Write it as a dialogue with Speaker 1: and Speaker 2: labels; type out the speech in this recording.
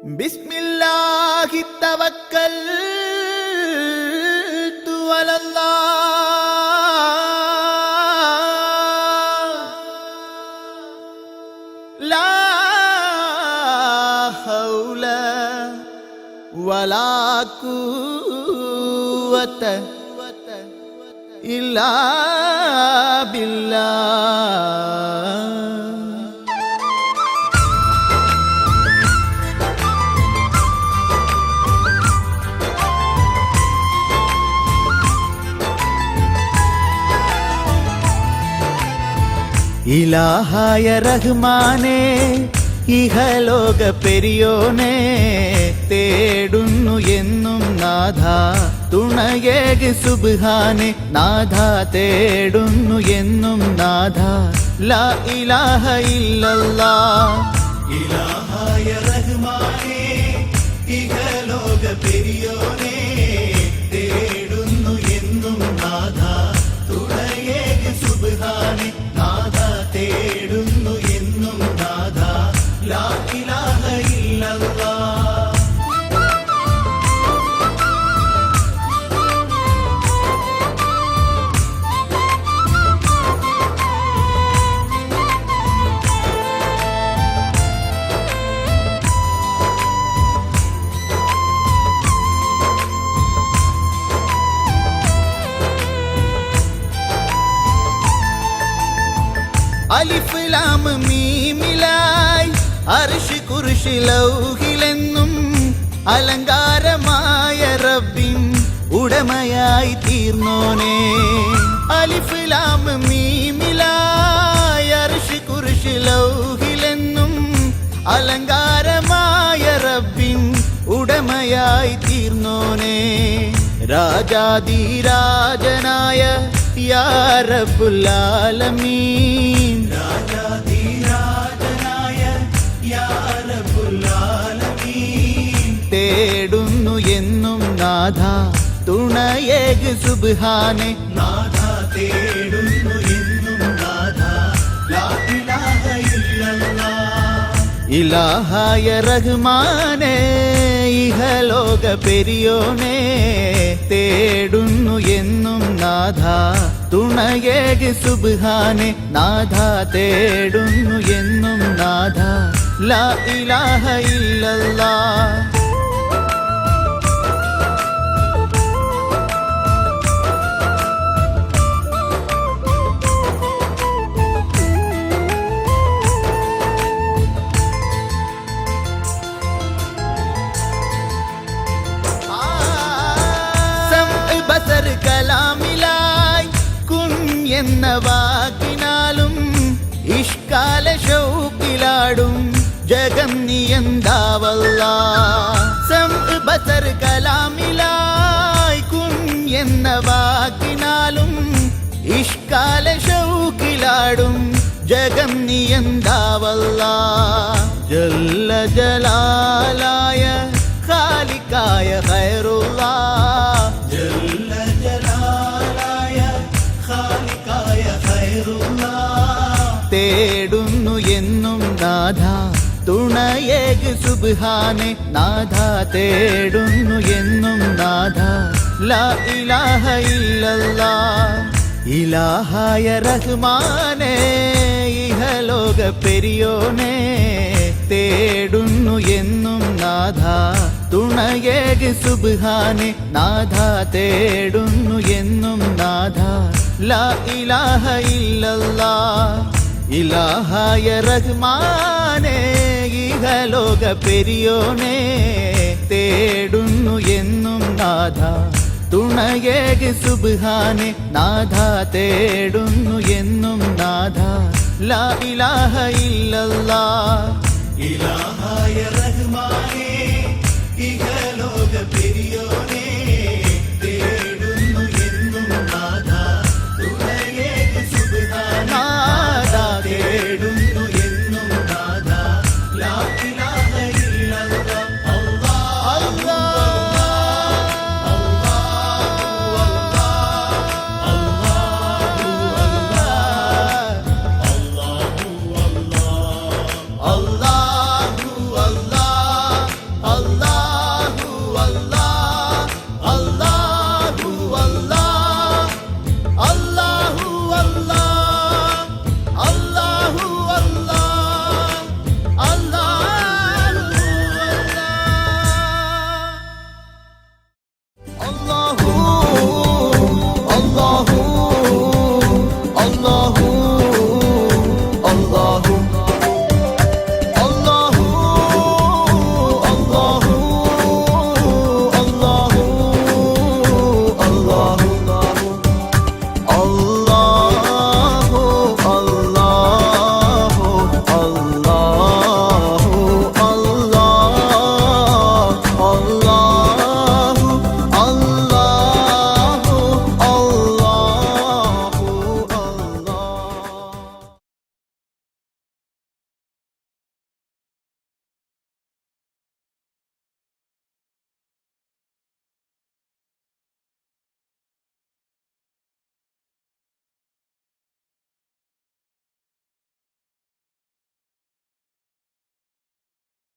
Speaker 1: ബിസ്മില്ലാഹി തവക്കൽതു അലല്ലാഹ് ലാ ഹൗല വലാ ഖുവത ഇല്ലാ ബില്ലാഹ്. ഇലാഹായ റഹ്മാനേ ഇഹലോക പെരിയോനെ തേടുന്നു എന്നും നാഥ തുണയേകി സുബ്ഹാനെ നാഥ തേടുന്നു എന്നും നാഥ ലാ ഇലാഹ ഇല്ലല്ലാഹ്. ഇലാഹായ റഹ്മാനേ ഇഹലോക പെരിയോനെ തേടുന്നു എന്നും നാഥ തുണയേകി സുബ്ഹാനെ നാഥ തേടുന്നു എന്നും നാഥ ലാ ഇലാഹ ഇല്ലല്ലാഹ്. അലിഫ് ലാം മീമിലായി അർശ് കുർശി ലൗഹിലെന്നും അലങ്കാരമായ റബ്ബിൻ ഉടമയായി തീർന്നോനെ. അലിഫ് ലാം മീമിലായി അർശ് കുർശി ലൗഹിലെന്നും അലങ്കാരമായ റബ്ബിൻ ഉടമയായി തീർന്നോനെ. രാജാധിരാജനായ യാ റബ്ബുൽ ആലമീൻ രാജാധിരാജനായ യാ റബ്ബുൽ ആലമീൻ തേടുന്നു എന്നും നാഥ തുണയേകി സുബ്ഹാനെ നാഥ തേടുന്നു എന്നും നാഥ ലാ ഇലാഹ ഇല്ലല്ലാഹ്. ഇലാഹായ റഹ്മാനേ ഇഹലോക പെരിയോനെ തേടുന്നു എന്നും നാഥ തുണയേകി സുബ്ഹാനെ നാഥ തേടുന്നു എന്നും നാഥ ലാ ഇലാഹ ഇല്ലല്ലാഹ്. കലാമിലായി കുൻ എന്ന വാക്കിനാലും ഇഷ്കാല ഷൗക്കിലാടും ജഗം നിയന്താവല്ലാഹ്. സംഅ് ബസർ കലാമിലായി കുൻ എന്ന വാക്കിനാലും ഇഷ്കാല ഷൗക്കിലാടും ജഗം നിയന്താവല്ലാഹ്. ജല്ല ജലാലായ ഖാലിഖായ ഖൈറുല്ലാഹ് ജല്ല ജലാലായ ഖാലിഖായ ഖൈറുല്ലാഹ് തേടുന്നു എന്നും നാഥ തുണയേകി സുബ്ഹാനെ നാഥ തേടുന്നു എന്നും നാഥ ലാ ഇലാഹ ഇല്ലല്ലാഹ്. ഇലാഹായ റഹ്മാനേ ഇഹലോക പെരിയോനെ തേടുന്നു എന്നും നാഥ തുണയേകി സുബ്ഹാനെ നാഥ തേടുന്നു എന്നും നാഥ ലാ ഇലാഹ ഇല്ലല്ലാഹ്. ഇലാഹായ റഹ്മാനേ ഇഹലോക പെരിയോനെ തേടുന്നു എന്നും നാഥ തുണയേകി സുബ്ഹാനെ നാഥ തേടുന്നു എന്നും നാഥ ലാ ഇലാഹ ഇല്ലല്ലാഹ്. ഇലാഹായ റഹ്മാൻ